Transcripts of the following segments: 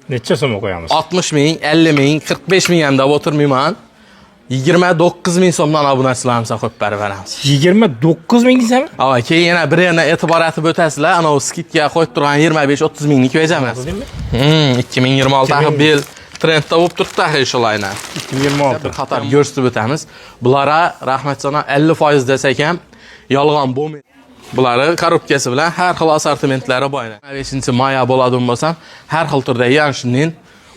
Neçə so'mga qo'yamiz? 60 ming, 50 ming, 45 ming ham deb o'tirmayman. 29 ming so'mdan obunachilarimizga qo'yib berib beramiz. 29 ming deysizmi? Ava, keyin yana bir yana e'tibor etib o'tasizlar. Ana o skidga qo'yib turgan 25-30 mingni ko'yamiz. 2026 yil trendda bo'lib turibdi inshoollah. 2026. Qator ko'rsatib o'tamiz. Bulara rahmatjana 50% desak ham yolg'on bo'lmaydi. Buları korobkasi bilan har xil assortimentlari bor. 5-may bo'ladigan bo'lsam, har xil turdagi yanshinin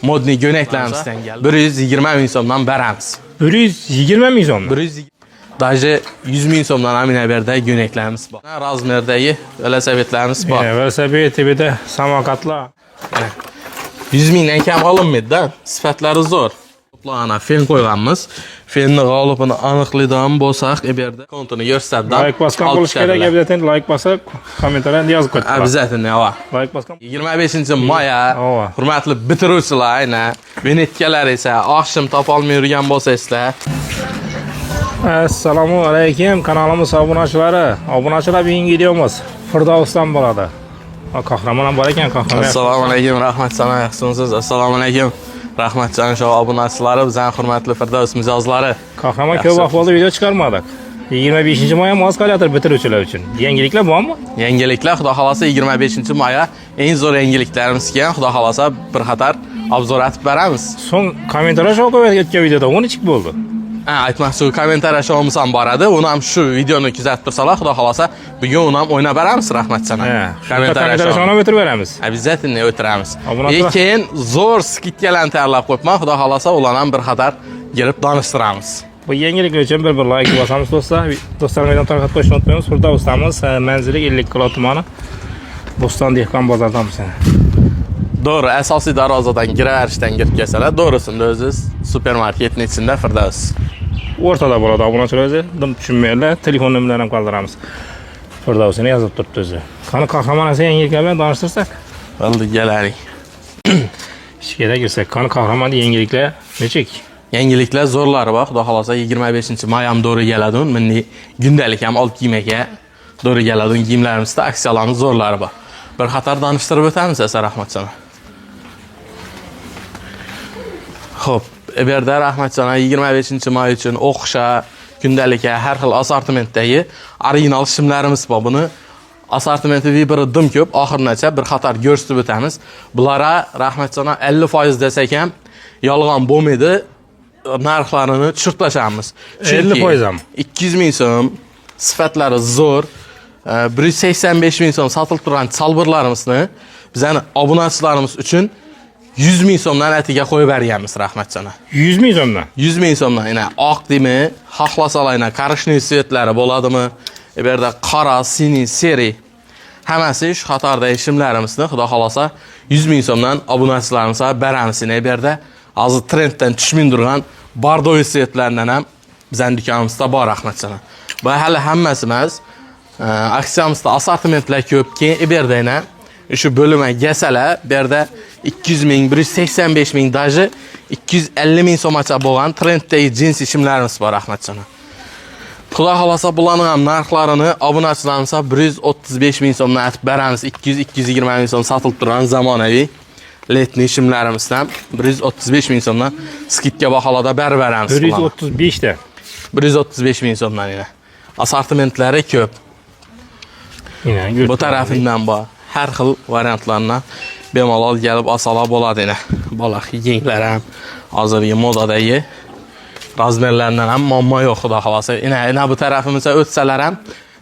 modniy ko'ynaklarimizdan keldi. 120 ming so'mdan beramiz. 120 ming so'm. 100 Daje 100 ming so'mdan amina berdi ko'ynaklarimiz bor. Razmerdagi velosipedlarimiz bor. Velosiped tibida samokatlar. 100 mingdan kam olinmaydi-da. Sifatlari zo'r. To'plana fen qo'yganmiz. Fenni g'olibini aniqlaydigan bo'lsak, bu yerda kontini ko'rsatdim. Like bosgan bo'lish kerak, obязательно like bosib, kommentariyani yozib qo'ying. Obязательно, va. Like bosgan. 25-may, hurmatli bitiruvchilar, ayna Venetkalar esa oqshim topolmay yurgan bo'lsangizlar. Assalomu alaykum, kanalimiz obunachilari. Obunachilar bugungi videomiz Firdavsdan bo'ladi. Qahramon ham bor ekan, qahramon. Assalomu alaykum, rahmat sana yaxshimisiz? Assalomu alaykum. Rahmatjon shu obunachilari, bizning hurmatli Firdavs mijozlari. Qahramon ko'p vaqt bo'ldi video chiqarmadik. 25-may ham oz qolayotir bitiruvchilar uchun. Yangiliklar bormi? Yangiliklar, xudo xolasa 25-may eng zo'r yangiliklarimiz kelgan. Xudo xolasa bir qator obzor etib beramiz. So'ng kommentariy qo'yib o'tgan videoda 12 bo'ldi. Aytmoqchi, kommentariy showimiz ham bor edi. Uni ham shu videoni kuzatib tursalar, xudo xolasa bugun uni ham o'ynab beramiz, rahmatjana. Kommentariy showini o'tirib beramiz. Obязательно o'tiramiz. Keyin zo'r skidkalarni tayyorlab qo'yibman. Xudo xolasa ularni ham bir qator kelib donishtiramiz. Bu yangilik uchun bir like bosamiz do'stlar. Do'stlarimizdan tarqatib qo'yishni unutmaymiz. Firdavsdamiz, manzili 50 kilo tumani. Bo'ston dehqon bozordamiz. Doğru, asosiy darvozadan kiraverishdan kirib kelsalar, to'g'risini o'zi supermarketning ichida Firdavs. O'rtada bo'ladi obunachilar o'zi. Dim tushunmaylar, telefon nomerlarini ham qoldiramiz. Firdavsini yozib turibdi o'zi. Qani qahramon esa yangiliklar bilan tanishtirsak? Bo'ldi, keling. Ishga kirsak, qani qahramon yangiliklar nechik? Yangiliklar zo'rlari bor. Xudo xolasa 25-may ham to'g'ri keladi. Milliy kundalik ham olib kiymaga to'g'ri keladi. Kiyimlarimizda aksiyalarimiz zo'rlari bor. Bir qator tanishtirib o'tamiz, asa rahmatjana. Xo'p, bu yerda rahmatjana 25-may uchun o'xsha, kundalikka har xil assortimentdagi original shimlarimiz bor. Buni assortimenti bir dim ko'p, oxirgacha bir qator ko'rsatib o'tamiz. Bulara rahmatjana 50% desak ham yolg'on bo'lmaydi. Narxlarini tushirtashamiz. 50% ham. 200 ming so'm, sifatlari zo'r. 185 ming so'm sotilib turgan salbirlarimizni bizning obunachilarimiz uchun 100 ming so'mdan atiga qo'yib berganmiz, rahmatjana. 100 ming so'mdan. 100 ming so'mdan, yana oq demi, xohlasalar qarishli svetlari bo'ladimi? Bu yerda qora, siniy, seri hammasi shu qatordagi shimlarimizni xudo xolasa 100 ming so'mdan obunachilarimizga beramiz. Bu yerda hozir trenddan tushmay turgan bordoy svetlardan ham bizning do'konimizda bor, rahmatjana. Bu hali hammasi emas. Aksiyamizda assortimentlar ko'p. Keyin bu yerda yana shu bo'lima gasalar, bu yerda 200 ming, 185 ming, daji 250 ming so'mgacha bo'lgan trenddagi jinsi shimlarimiz bor, rahmatjana. Xudo xolasa bularning ham narxlarini obunachilarimizga 135 ming so'mdan aytib beramiz. 200-220 ming so'm sotilib turgan zamonaviy letniy shimlarimizdan 135 ming so'mdan skidga baholada berib beramiz. 135 da. 135 ming so'mdan yana. Assortimentlari ko'p. Bu tarafından bor. Har xil variantlardan bemalol kelib olsalar bo'ladi yana. Bola kiyimlar ham hozirgi modadagi razmerlardan ham muammo yo'q, xudo xolasa. Yana bu tarafimizga o'tsalar ham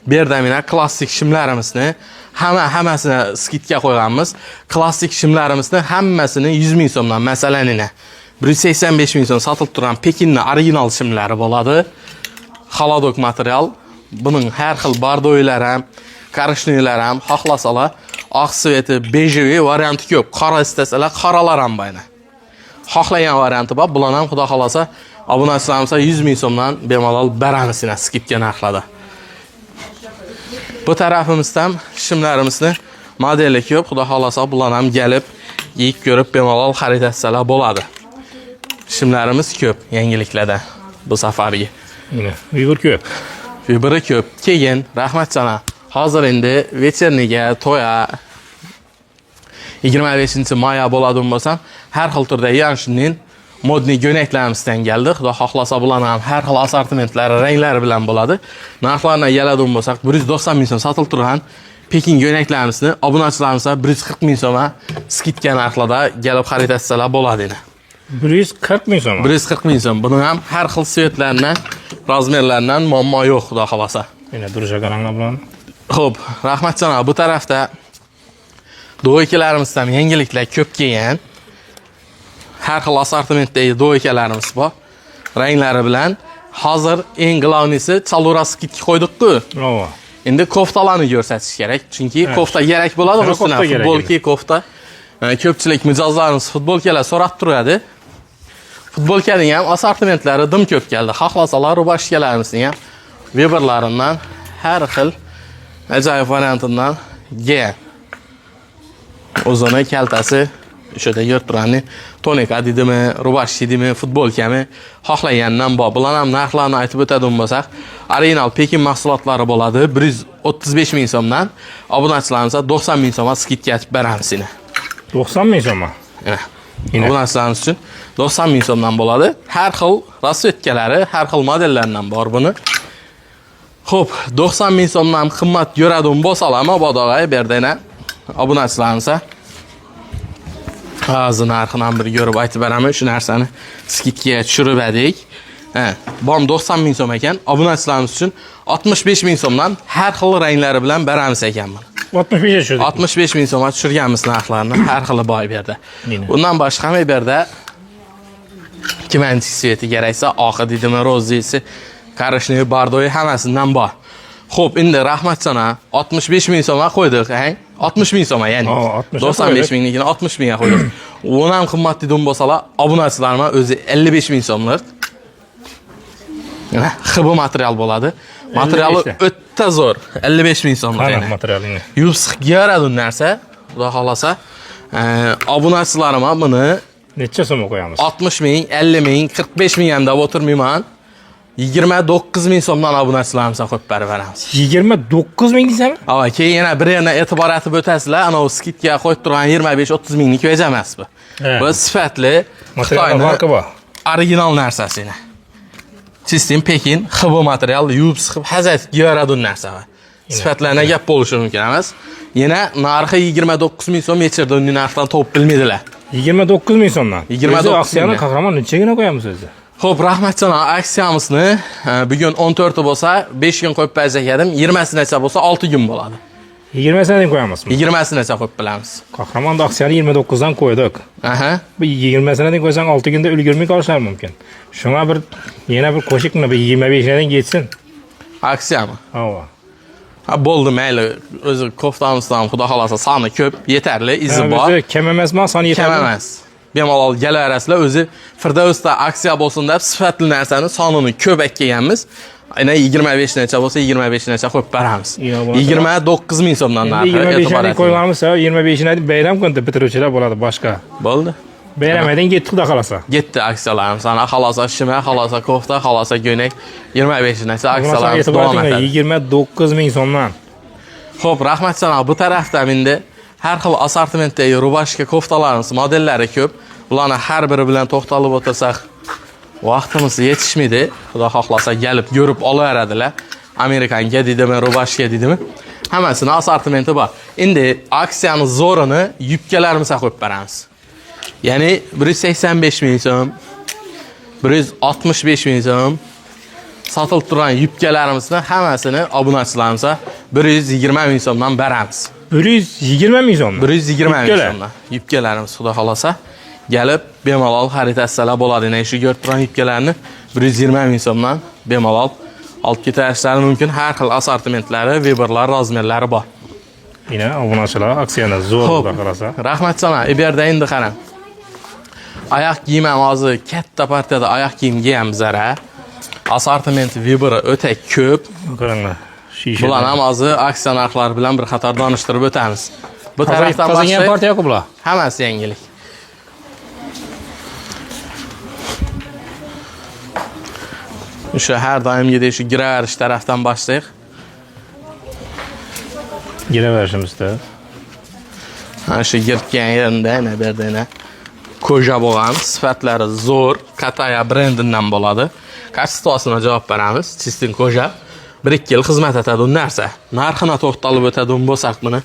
bu yerda mana klassik shimlarimizni hammasini skidga qo'yganmiz. Klassik shimlarimizni hammasini 100 ming so'mdan, masalan, 185 ming so'm sotilib turgan Pekinning original shimlari bo'ladi. Xolodok material. Buning har xil bordoylar ham, qarishnilar ham, xohlasalar oq sveti, bejeviy varianti ko'p. Qora istasalar, qoralar ham bor. Xohlagan varianti bor. Bular ham xudo xolasa obunachilarimizga 100 ming so'mdan bemalol beramiz skidga narxlarda. Bu tarafimizdan shimlarimizni modeli ko'p. Xudo xolasa bular ham kelib, yeyib ko'rib bemalol xarid etsalar bo'ladi. Shimlarimiz ko'p yangiliklarda bu safargi. Vibur ko'p. Viburi ko'p. Keyin rahmatjana. Hozir endi vecherniga, to'ya 25-may bo'ladigan bo'lsam, har xil turda yangining modniy göynəklərimizdən gəldi. Xudo xohlasa bularning ham har xil assortimentlari, ranglari bilan bo'ladi. Narxlarına gəladigan bo'lsak, 190 ming so'm sotilib turgan Pekin göynəklərimizni obunachilarimizga 140 ming so'mga skidka narxlarda kelib xarid etsalar bo'ladi. 140 ming so'm. 140 ming so'm. Buning ham har xil svetlardan, razmerlardan muammo yo'q, xudo xohlasa. Yana durusha qaranglar bilan. Xo'p, rahmat janob. Bu tarafda do'ykalarimiz ham yangiliklar ko'p kelgan. Har xil assortimentdagi do'ykalarimiz bor. Ranglari bilan hozir eng glavnisi chalura skidka qo'ydik-ku. Bravo. Endi koftalarni ko'rsatish kerak. Chunki kofta kerak bo'ladi, ustidan futbolka kofta. Ko'pchilik mijozlarimiz futbolkalar so'rab turadi. Futbolkaning ham assortimentlari dim ko'p keldi. Xohlasalar rubashkalarimizni ham Weberlaridan har xil ajoyib variantidan kelgan. O'zini kaltasi o'shada yurtirani tonika dedimi, rubashka dedimi, futbolkami xohlagandan bor. Bular ham narxlarni aytib o'tadigan bo'lsak, original Pekin mahsulotlari bo'ladi. 135 ming so'mdan, obunachilarimizga 90 ming so'mga skidka aytib beramiz ina. 90 ming so'mmi? Obunachilarimiz uchun 90 ming so'mdan bo'ladi. Har xil rasvetkalari, har xil modellardan bor buni. Xo'p, 90 ming so'mdan qimmat ko'radigan bo'lsalar, bodog'ay berdana obunachilarimizga hozir narxini ham bir ko'rib aytib beraman. Shu narsani skidkaga tushirib edik. Bom 90 ming so'm ekan. Obunachilarimiz uchun 65 ming so'mdan har xil ranglari bilan beramiz ekan buni. 65 ga tushirdik. 65 ming so'mga tushirganmiz narxlarni, har xili boy berdi. Bundan boshqa ham berdi. Kimanchi sveti keraksa, oqi dedimi, rozdesi, qarishni, bardoyi hammasidan bor. Xo'p, endi rahmat sana 65 ming so'mga qo'ydik, 60 ming so'm, ya'ni 95 mingnikini 60 mingga qo'ydik. Uni ham qimmat dedim bo'lsalar, obunachilarga o'zi 55 ming so'mlik xibi material bo'ladi. Materiali o'ta zo'r, 55 ming so'mlik. Qanaqa materialini? Yupsiq yaradi narsa, xudo xolasa. Obunachilarimga buni necha so'mga qo'yamiz? 60 ming, 50 ming, 45 ming ham deb o'tirmayman. 29 ming so'mdan obunachilarimizga qo'yib beramiz. 29 ming deysizmi? Ha, keyin yana bir yana e'tibor etib o'tasizlar, ana o skidga qo'yib turgan 25-30 mingni ko'yaj emas bu. Bu sifatli material farqi bor. Original narsasini. Sistem Pekin xibi material yuvib siqib hazat yaradun narsa. Sifatlarga gap bo'lishi mumkin emas. Yana narxi 29 ming so'm yechirdi, uni narxdan topib bilmaydilar. 29 ming so'mdan. 29 aksiyani qahramon nechagina qo'yamiz o'zi? Xo'p, rahmat sana aksiyamizni bugun 14 bo'lsa 5 kun qo'yib bersak edim, 20sinacha bo'lsa 6 kun bo'ladi. 20sini qo'yamizmi? 20sinacha qo'yib bilamiz. Qahramonda aksiyani 29 dan qo'ydik. Aha. Bu 20sini qo'ysang 6 kunda ulgurmay qolishlari mumkin. Shunga bir yana bir qo'shiqni bir 25 dan yetsin. Aksiyami? Ha, bo'ldi, mayli. O'zi koftamizdan xudo xolasa soni ko'p, yetarli, izi bor. O'zi kam emasmi, soni yetarli? Kam emas. Bemalol kelarasizlar, o'zi Firdavsda aksiya bo'lsin deb sifatli narsani sonini ko'p kelganmiz. Aynan 25 nacha bo'lsa 25 nacha qo'yib beramiz. 29 ming so'mdan narxi. 25 ni qo'yganmiz, 25 ni bayram kuni bitiruvchilar bo'ladi boshqa. Bo'ldi. Bayramdan ketdi xudo xolasa. Ketdi aksiyalarimiz. Ana xolosa shima, xolosa kofta, xolosa go'nak 25 nacha aksiyalarimiz davom etadi. 29 ming so'mdan. Xo'p, rahmat sana. Bu tarafda endi har xil assortimentdagi rubashka koftalarimiz modellari ko'p. Ularni har biri bilan to'xtalib o'tirsak, vaqtimiz yetishmaydi. Xudo xohlasa kelib ko'rib olaveradilar. Amerikanga dedimi, rubashka dedimi, hammasini assortimenti bor. Endi aksiyani zo'rini yubkalarimizga qo'yib beramiz. Ya'ni 185 ming so'm, 165 ming so'm sotilib turgan yubkalarimizni hammasini obunachilarimizga 120 ming so'mdan beramiz. 120 ming so'm. 120 ming so'mdan yubkalarimiz xudo xolasa gelib bemalol xarid etsalar bo'ladi. Ya'ni shu ko'rib turgan yubkalarni 120 ming so'mdan bemalol olib ketishlari mumkin. Har xil assortimentlari, Weberlar, razmerlari bor. Yine obunachilar aksiyani zo'r xudo xolasa. Rahmat sana. Bu yerda endi qarang. Oyoq kiyim ham hozir katta partiyada oyoq kiyim kiyamizlar. Assortiment Weber o'ta ko'p. Qaranglar. Bular ham hozir aksiya narxlari bilan bir qator donishtirib o'tamiz. Bu tarafdan boshqa partiya yo'q bular. Hammasi yangilik. O'sha har doimgidek shu giraverish tarafdan boshlaylik. Giraverishimizda. Ana shu girgan yerinde ne berdene koja bo'lgan, sifatlari zo'r, Kataya brendinden bo'ladi. Kachествосына javob beramiz. Chistin koja 1-2 yil xizmat etadi bu narsa. Narxini to'xtalib o'tadigan bo'lsak buni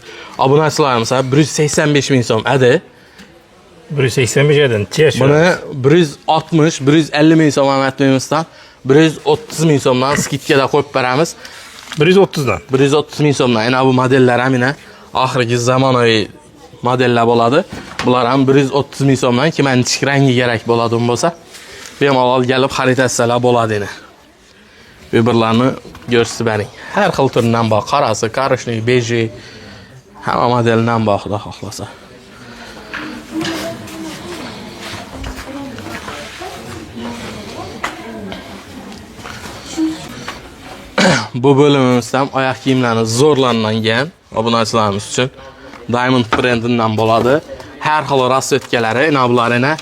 obunachilarimiz 185 ming so'm edi. 185 edin. Buni 160, 150 ming so'm amatlayimizdan 130 ming so'mdan skidkada qo'yib beramiz. 130 dan. 130 ming so'mdan. Ana bu modellar ham yana oxirgi zamonaviy modellar bo'ladi. Bular ham 130 ming so'mdan kimning ichki rangi kerak bo'ladigan bo'lsa, bemalol kelib xarid etsalar bo'ladi eni. Birbirlarini ko'rsatib bering. Har xil turdan bor, qarasi, qarishli, beji, hamma modeldan bor, xudo xohlasa. Bu bölümümüzdə oyoq kiyimlərini zo'rlangan obunachilarimiz uchun Diamond brendindən bo'ladı. Hər xil rasvetkaları, bularına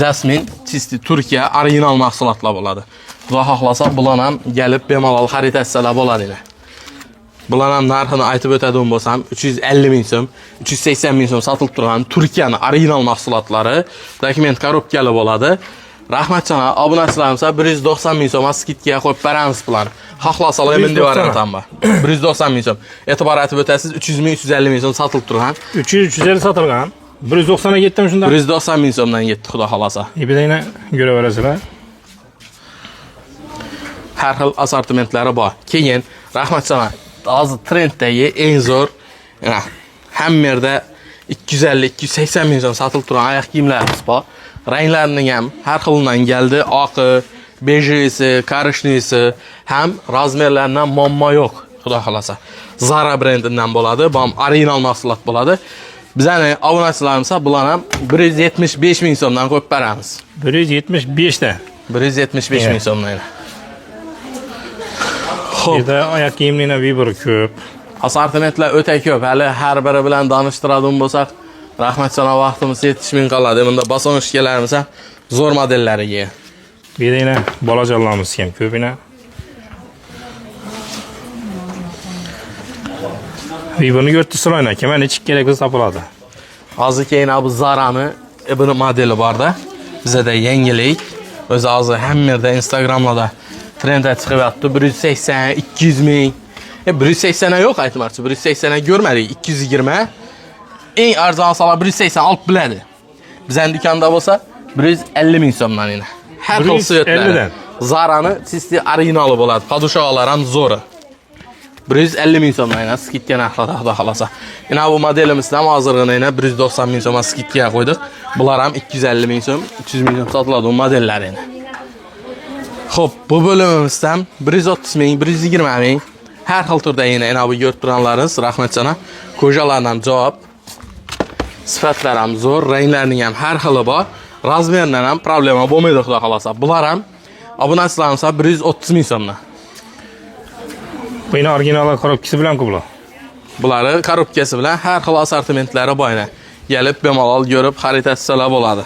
Jasmine, Chisti Turkiya orijinal mahsulotlar bo'ladi. Xudo xohlasa bular ham kelib bemalol xarid etsalar bo'ladi. Bular ham narxini aytib o'tadigan bo'lsam, 350 ming so'm, 380 ming so'm sotilib turgan Turkiyaning orijinal mahsulotlari dokument korobkali bo'ladi. Rahmatjon, obunachilarimiz 190 ming so'm skidkaga qo'yib beramiz bularni. Xohlasalar endi variantam bor. 190 ming so'm. E'tibor etib o'tasiz, 300 ming, 350 ming so'm sotilib turgan. 350 sotilgan. 190 ga yetdimi shunda? 190 ming so'mdan yetdi, xudo xolasa. Ibidayna ko'raverasizlar. Har xil assortimentlari bor. Keyin rahmatjon, hozir trenddagi eng zo'r, hamma yerda 250-280 ming so'm sotilib turgan oyoq kiyimlarimiz bor. Ranglarining ham har xilidan keldi. Oqi, bejisi, korishnisi, ham razmerlaridan muammo yo'q, xudo xolasa. Zara brendinden bo'ladi, bu ham orijinal mahsulot bo'ladi. Bizning obunachilarimiz bular ham 175 ming so'mdan qo'yib beramiz. 175 da. 175 ming so'mdan. Xo'p, Bizda oyoq kiyimlarning vibri ko'p. Assortimentlar o'ta ko'p. Hali har biri bilan tanishtiradigan bo'lsak, rahmatjon, vaqtimiz yetishmay qoladi. Bunda basonishkalarimiz ham zo'r modellariga. Bizda bolajonlarimiz ham ko'pina. Vibrni ko'rtisizlar, kimga nechik kerak bo'lsa topiladi. Hozir keyin bu Zara'ni buni modeli bor-da. Bizda yangilik. O'zi hozir hamma yerda Instagramlarda trendga chiqyapti. 180, 200 ming. 180 yo'q aytmoqchi. 180 ko'rmadik. 220. Eng arzon solar 180 olib biladi. Bizning do'konda bo'lsa 150 ming so'mdan yana. Har xil suyatlar. Zara'ni chisti orijinali bo'ladi. Qadushoqlar ham zo'ri. 150 ming so'mdan yana skidka narxida, xudo xolasa. Yana bu modelimizdan hozirgina yana 190 ming so'm skidkaga qo'ydik. Bular ham 250 ming so'm, 300 ming so'm sotiladi modellar yana. Xo'p, bu bölümümüzdən 130 ming, 120 ming har xil turda yana bu ko'rib turganlaringiz, rahmatjon, kojalardan javob. Sifatlar ham zo'r, ranglarining ham har xili bor. Razmerdan ham problema bo'lmaydi, xudo xolasa. Bular ham obunachilarimiz 130 ming so'mdan. Bu yana orijinal korobkasi bilan bular. Buları korobkasi bilan har xil assortimentlari bor yana. Kelib bemalol ko'rib xarid etsalar bo'ladi.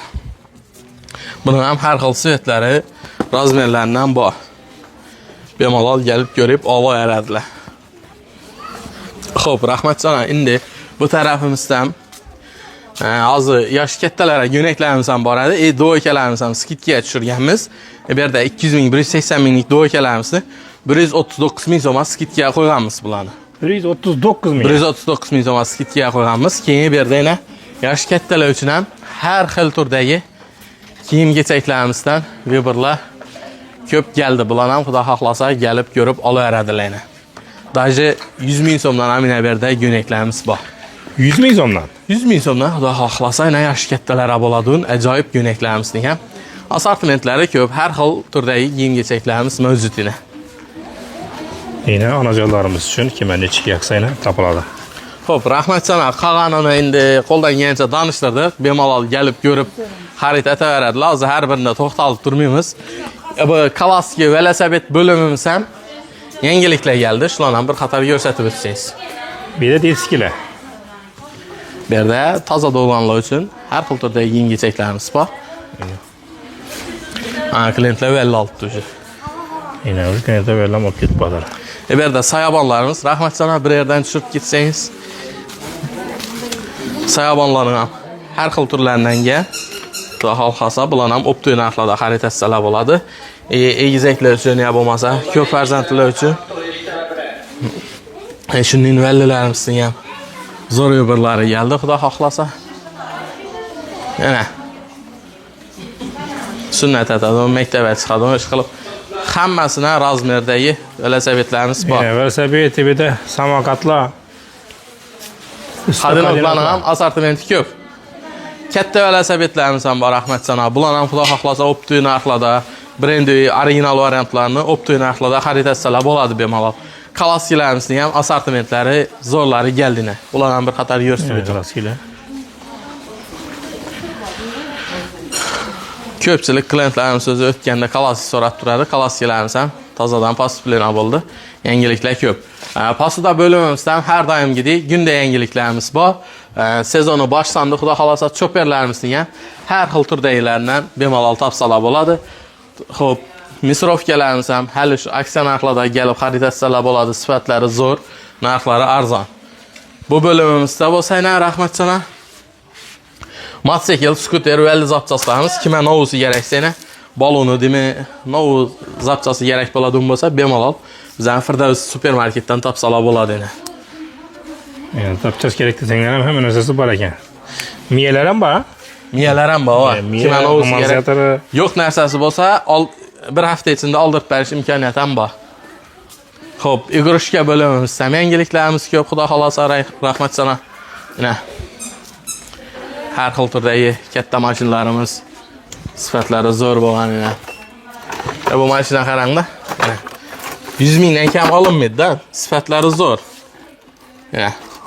Buning ham har xil sifatlari, razmerlaridan bor. Bemalol kelib ko'rib olaveradilar. Xo'p, rahmatjon, endi bu tarafimizdan hozir yosh kattalarga yo'naklarimiz ham bor edi. Do'ykalarimiz ham skidkaga tushirganmiz. Bu yerda 200 ming, 180 minglik do'ykalarimizni 139 ming so'm skidkaga qo'yganmiz bularni. 139 ming. 139 ming so'm skidkaga qo'yganmiz. Keyin bu yerda yana yosh kattalar uchun ham har xil turdagi kiyim-kechaklarimizdan Weberlar ko'p keldi. Bular ham xudo xohlasa kelib ko'rib olaveradilar. Daje 100 ming so'mdan amina berda yo'naklarimiz bor. 100 ming so'mdan. 100 ming so'mdan xudo xohlasa yana yosh kattalar bo'ladigan ajoyib yo'naklarimizning ham assortimentlari ko'p. Har xil turdagi kiyim-kechaklarimiz mavjud edi. Yana onajonlarimiz uchun kimga nechik yoqsa topiladi. Xo'p, rahmatjon, qolganini endi qo'ldan kelgancha tanishtirdik. Bemalol kelib ko'rib xarid etaveradilar. Hozir har birida to'xtalib turmaymiz. Bu klassik velosiped bölümimiz ham yangiliklar keldi. Shularni ham bir qator ko'rsatib o'tsangiz. Bu yerda diskilar. Bu yerda toza bo'lganlar uchun har xil turdagi kiyim-kechaklarimiz bor. Klientlar belli olibdi o'sha. Yana klientlar belli olib ketib qoladi. Bu yerda soyabonlarimiz, rahmatjon, bir yerdan tushirib ketsangiz Sayabonlarning ham har xil turlaridan kelgan. Xudo xolasa bular ham optik narxlarda xarid etsalar bo'ladi. Egizaklar uchun ya bo'lmasa, ko'p farzandlar uchun. Shunning vallilarimizning ham zo'r yo'llarlari keldi, xudo xohlasa. Yana sunnat atadi, maktabga chiqadi, ish qilib hammasini razmerdagi velosipedlarimiz bor. Velosiped tibida samokatlar. Xadinotlarning ham assortimenti ko'p. Katta velosipedlarimiz ham bor, rahmat sana. Bular ham xudo xohlasa optik narxlarda, brendi original variantlarini optik narxlarda xarid etsalar bo'ladi bemalol. Klassikalarimizni ham assortimentlari zo'rlari keldina. Bular ham bir qator yo'rishtirdi. Klassikalar. Ko'pchilik klientlarimiz o'zi o'tganda klassik so'rab turadi. Klassikalarimiz ham tozadan postuplen bo'ldi. Yangiliklar ko'p. Pastuda bölümümüzdə hər daimgidek gündə yangiliklərimiz bor. Sezonu başlandı, xudo xolasa choperlərimizin hər xil turdaylarından bemalol tapsalar bo'ladi. Xo'p, misrovkalarimiz ham hali shu aksiya narxlarda kelib xarid etsalar bo'ladi. Sifatlari zo'r, narxlari arzon. Bu bölümümüzdə bo'lsa, rahmat sana. Motosikl, skuter və əlli zapçaslarımız kimə novusu gərəksə, balonu demi, novu zapçası gərək bo'lsa bemalol bizden Firdevs supermarketten tapsalar bo'ladi. Yani tapacağız gerek desengler hemen ötesi var ekan. Miyeler ham bor? Miyeler ham bor. Kimə novusu gerek. Yo'q narsasi bo'lsa, bir hafta içinde aldırıp berish imkoniyati ham bor. Xo'p, igrushka bölümümüz ham yangiliklarimiz ko'p, xudo xolasa, rahmat sana. Har xil turdagi katta mashinalarimiz sifatlari zo'r bo'lgan. Bu mashina qarangda. 100 mingdan kam olinmaydi-da, sifatlari zo'r.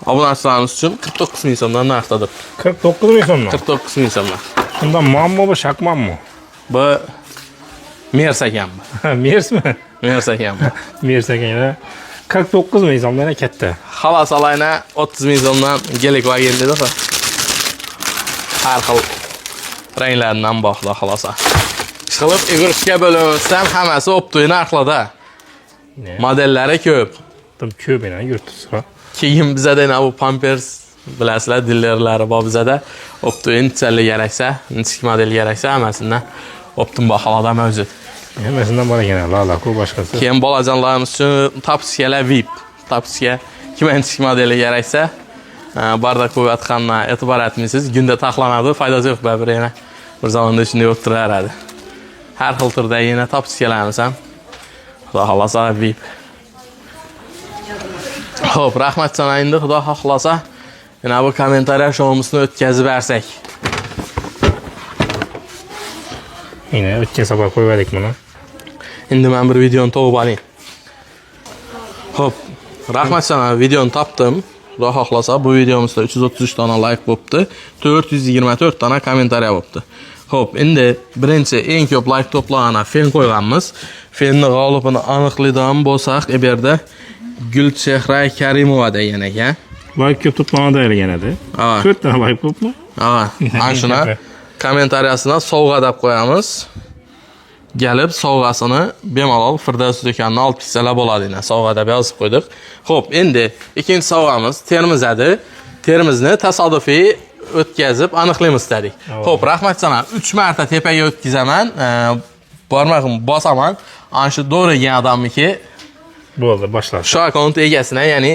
Obunachilarimiz uchun 49 ming so'mdan narxdadir. 49 ming so'mdan. 49 ming so'mdan. Bunda mammo bu shakmanmi? Bu Mers ekanmi? Mersmi? Mers ekanmi? Mers ekan. 49 ming so'mdan katta. Xalos alayna 30 ming so'mdan gelik vagen dedi-ku. Har xil ranglardan bor, xudo xolasa. Ishqilib, igrushka bölümümüz ham hammasi optik narxlarda. Modellari ko'p. Ko'p yana yurtibsizlar. Keyin bizada bu Pampers bilasizlar, dillerlari bor bizada. Optik inchalik keraksa, inchik model keraksa, hammasidan optik baholarda mavjud. Hammasidan bor ekan, lala, ku boshqasi. Keyin bolajonlarimiz uchun tapsiyalar VIP. Tapsiya kim inchik modeli keraksa, barda quvvatxondan e'tibor etmaysiz, gunda taxlanadi, foydasi yo'q baribir yana. Bir zamonda shunday bo'lib turaradi. Har xil turdagi yana tapsiyalarimiz ham xudo xolasa VIP. Xo'p, rahmat sana endi xudo xohlasa. Yana bu kommentariya showimizni o'tkazib bersak. Yine o'tkazib qo'ydik buni. Endi men bir videoni topib oling. Xo'p, rahmat sana, videoni topdim. Xudo xohlasa bu videomizda 333 dona like bo'pti, 424 dona kommentariya bo'pti. Xo'p, endi birinchi eng ko'p like to'plagan fen qo'yganmiz. Fenni g'olibini aniqlaydigan bo'lsak, bu yerda Gulchehra Karimova degan ekan. Like ko'p to'planadi deganadi. 4 dona like ko'pmi? Ana shuni kommentariyasini sovg'a deb qo'yamiz. Gelib sovg'asini bemalol Firdevs do'konidan olib ketsalar bo'ladi. Sovg'a deb yozib qo'ydik. Xo'p, endi ikkinchi sovg'amiz Termizadi. Termizni tasodifiy o'tkazib aniqlaymiz dedik. Xo'p, rahmat sana. 3 marta tepaga o'tkazaman. Barmog'im bosaman. Ana shu do'rigan odamniki bo'ldi, boshladi. Shu akkaunt egasini, ya'ni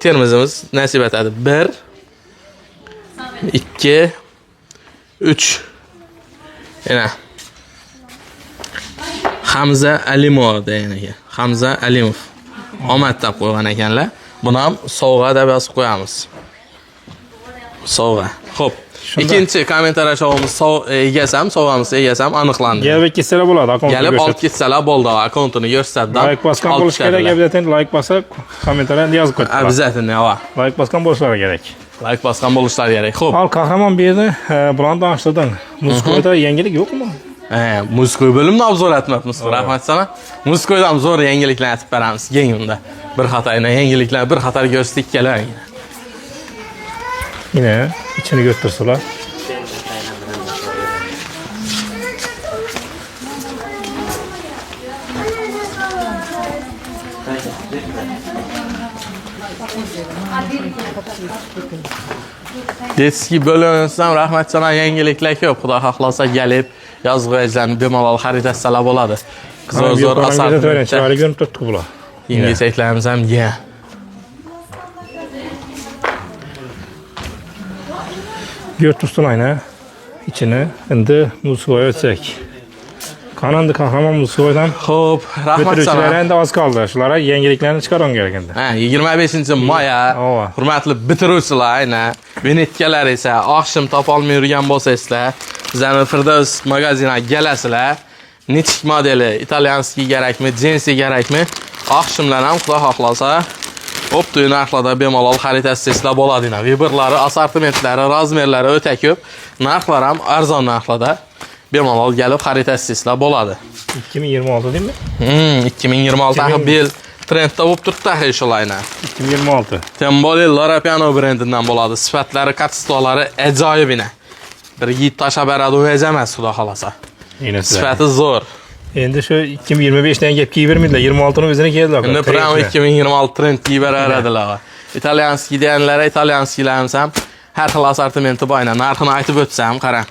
Termizimiz nasib etadi. 1 2 3 yana Hamza Alimov degan ekan. Hamza Alimov. Omad deb qo'ygan ekanlar. Buni ham sovg'a deb yozib qo'yamiz. Sovg'a. Xo'p. İkinci kommentariya showimiz egasam, sovg'amiz egasam aniqlandi. Gelib ketsalar bo'ladi, akkauntni. Gelib olib ketsalar bo'ldi, akkauntini ko'rsatdim. Like bosgan bo'lish kerak, обязательно like bosib, kommentariyani yozib qo'ying. Обязательно, va. Like bosgan bo'lishlari kerak. Like bosgan bo'lishlari kerak. Xo'p. Al qahramon bu yerda bilan tanishtirdim. Muzkoyda yangilik yo'qmi? Muzkoy bölümünü obzor etmemiz. Rahmat sana. Muzkoydan zo'r yangiliklar aytib beramiz. Keyinda bir xatoyni yangiliklar, bir xatar ko'rsatib kelar. Yine içini götürsüler. Deski bölümümüzdən rəhmət sana yangiliklər yox. Xuda xahlasa gəlib yazğıcılarını bemalal xarid etsalar boladı. Zor asartmentdə. Çarı görüp tuttuk bula. İngilizcəklərimiz həm ye. Gör tutsun ayna içine. Şimdi Musko'ya ötsek. Kanandı kahraman Musko'dan Xo'p, rəhmət sana. bitiruvchilar endi az qoldi. Shularga yangiliklarni chiqaron kerak endi. 25-maya Ova. hurmatli bitiruvchilar, ayna vinetkalar esa oqshim topolmay yurgan bo'lsangizlar, bizning Firdaus magaziniga kelasizlar. Nechik modeli, italyanskiy kerakmi, jensi kerakmi? Oqshimlar ham xudo xohlasa optoy narxlarda bemalol xarid etsizlar bo'ladi. Viberlari, assortimentlari, razmerlari o'ta ko'p. Narxlar ham arzon narxlarda bemalol kelib xarid etsizlar bo'ladi. 2026 değil mi? 2026 yil trendda bo'lib turibdi shulayna. 2026. Temboli Lara Piano brendinden bo'ladi. Sifatlari, kachestolari ajoyibina. Bir yigit tashlab beradi, o'z emas, xudo xolasa. Yine size. Sifati zo'r. Endi shu 2025'ten gap kiyvermedilar. 26'nın o'zini keldilar. Endi pramo 2026 trend kiyib beradilar. İtalyanskiy deganlar, italyanskiylarimiz ham har xil assortimenti bor. Narxini aytib o'tsam, qarang.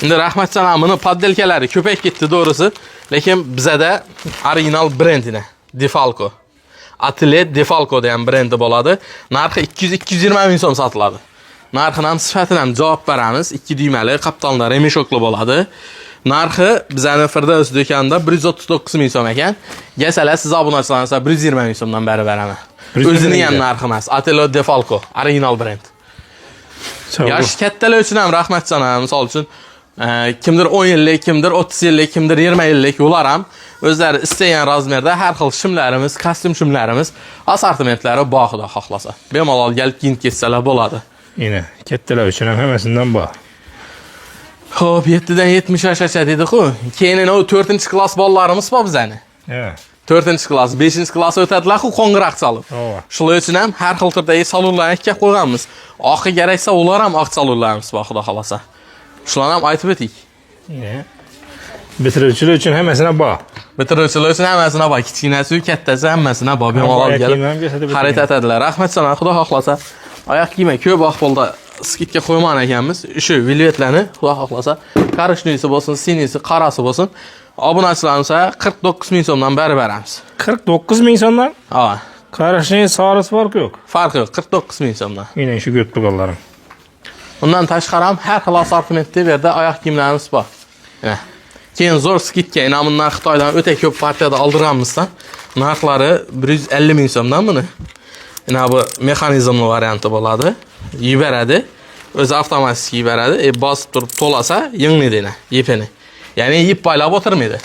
Endi rahmat salomini poddelkalari ko'payib ketdi to'g'risi, lekin bizada original brendini Defalco. Atelier Defalco degan brendi bo'ladi. Narxi 200-220 ming so'm sotiladi. Narxini ham sifatini ham javob beramiz. 2 duymali, qaptonlar remeshokli bo'ladi. Narxi bizning Firdaus do'konida 139 ming so'm ekan. Kelsalar siz obunachilaringizga 120 ming so'mdan beri beraman. O'zining ham narxi emas. Atelier Defalco, original brend. Yosh kattalar uchun ham rahmat sana. Misol uchun kimdir 10 yillik, kimdir 30 yillik, kimdir 20 yillik ular ham o'zlari istagan razmerda har xil shimlarimiz, kostyum shimlarimiz, assortimentlari bor xudo xohlasa. Bemalol kelib kiyinib ketsalar bo'ladi. Yine kattalar uchun ham hammasidan bor. Xo'p, 7 dan 70 yoshgacha dedi-ku. Keyin o 4-klass bolalarimiz bor bizani. Ha. 4-klass, 5-klass o'tadilar-ku qo'ng'iroq chalib. Shular uchun ham har xil turdagi salonlarga ikkab qo'yganmiz. Oxi keraksa ular ham oq salonlarimiz bor xudo xolasa. Shularni ham aytib o'ting. Bitiruvchilar uchun hammasina bor. Bitiruvchilar uchun hammasina bor. Kichkinasi, kattasi hammasina bor. Bemalol kelib xarid etadilar. Rahmat sana, xudo xohlasa. Oyoq kiyim ko'p ahvolda skidga qo'yman ekanmiz. Shu velvetlarni xudo xohlasa, qarishnoyisi bo'lsin, sinisi, qarasi bo'lsin. Obunachilarimizga 49 ming so'mdan beri beramiz. 49 ming so'mdan? Ha. Qarashning sarisi farqi yo'q. Farqi yo'q, 49 ming so'mdan. Yine shu ko'p turganlarim. Undan tashqari ham har xil assortimentda bu yerda oyoq kiyimlarimiz bor. Keyin zo'r skidga inamından Xitoydan o'ta ko'p partiyada oldirganmizdan narxlari 150 ming so'mdan buni. Bu mexanizmli varianti bo'ladi. Yiberadi. O'zi avtomatik yiberadi. Bosib turib to'lasa, yenglaydi yepini. Ya'ni yip baylab o'tirmaydi.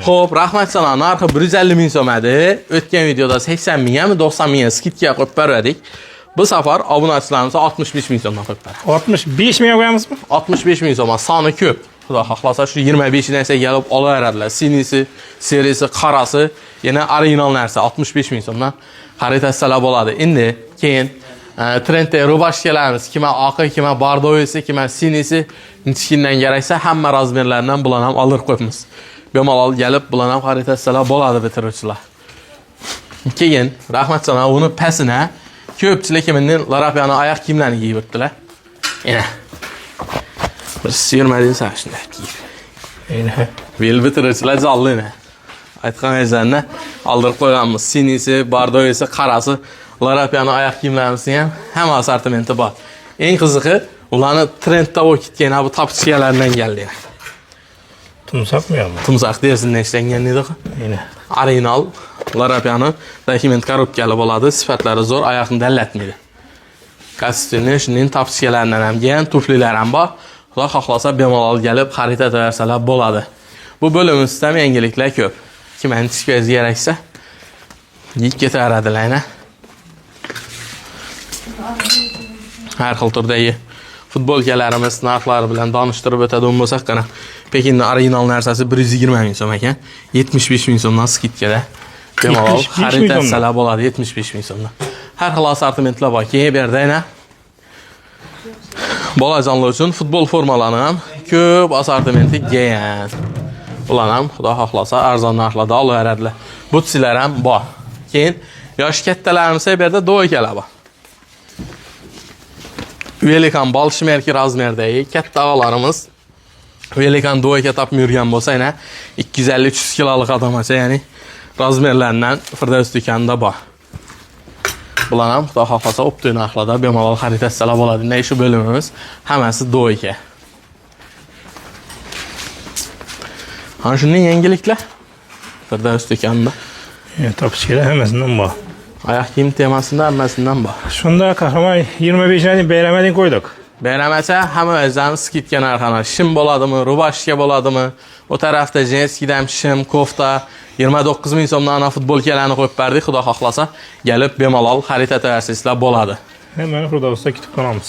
Xo'p, rahmat sana. Narxi 150 ming so'm edi. O'tgan videoda 80 mingmi, 90 mingga skidga qo'yib berdik. Bu safar obunachilarimizga 65 ming so'mdan qo'yib berdik. 65 ming qo'yamizmi? 65 ming so'm. Soni ko'p. Xudo xohlasa shu 25 narsa kelib olaveradilar. Sinisi, serisi, qarasi, yana original narsa 65 ming so'mdan xarid etsalar bo'ladi. Endi keyin trendda rubashkalarimiz, kima oqi, kima bordoyisi, kima sinisi, nechkindan keraksa hamma razmerlardan bularni ham olib qo'yibmiz. Bemalol kelib bularni ham xarid etsalar bo'ladi bitiruvchilar. Keyin rahmat sana uni pasina ko'pchilik mendan Lara Piano oyoq kiyimlarini kiyib o'tdilar. Yana bir siyirmadin sen shunday kiyib. Yine. Vel bitiruvchilar jallini. Aytgan ezanni oldirib qo'yganmiz. Sinisi, bordoyisi, qarasi, Lara Piano oyoq kiyimlarimizni ham hamma assortimenti bor. Eng qizig'i, ularni trendda bo'lib ketgan bu topchichalardan keldi. Tumsaqmi yo'qmi? Tumsaq dersinden ishlangan edi. Yine. Original Lara Piano dokument korobkali bo'ladi. Sifatlari zo'r, oyoqni dallatmaydi. Kostyumni shunday topchichalardan ham kelgan, tuflilar ham bor. Xudo xohlasa bemalol kelib xarid etaversalar bo'ladi. Bu bölümümüzdə yangiliklar ko'p. Kimning tishko'zi keraksa yeyib ketaveradilar. Har xil turdagi futbolkalarimiz narxlari bilan donishtirib o'tadigan bo'lsak, qana Pekinning original narsasi 120 ming so'm ekan. 75 ming so'mdan skidkada bemalol xarid etsalar bo'ladi. 75 ming so'mdan. Har xil assortimentlar bor. Keyin bu yerda bolajonlar uchun futbol formalari ham ko'p assortimenti kelgan. Ular ham xudo xohlasa arzon narxlarda olaveradilar. Butsilar ham bor. Keyin yosh kattalarimiz bu yerda do'ykalar bor. Velikan balışmerki razmerdagi katta ağalarımız Velikan doyga tapıb yurgan bolsa, yana 250-300 kiloluk adamacha, ya'ni razmerlaridan Firdavs dükanında bor. Bular ham xudo xohlasa optoy narxlarda bemalol xarid etsalar bo'ladi. Ne shu bölümümüz hammasi doyga. Ana shunday yangiliklar Firdavs dükanında. Topchilar hammasidan bor. Ayak kiyim temasında hammasidan bor. Shunda qahramon 25-ni bayramdan qo'ydik. Beyramacha hamma o'zlarining skidka narxini. Shim bo'ladimi, rubashka bo'ladimi? O tarafda jenskidan shim, kofta 29 ming so'mdan ana futbolkalarni qo'yib berdik. Xudo xohlasa, gelib bemalol xarid etaversizlar bo'ladi. Hemen Firdavsda kutib qolamiz.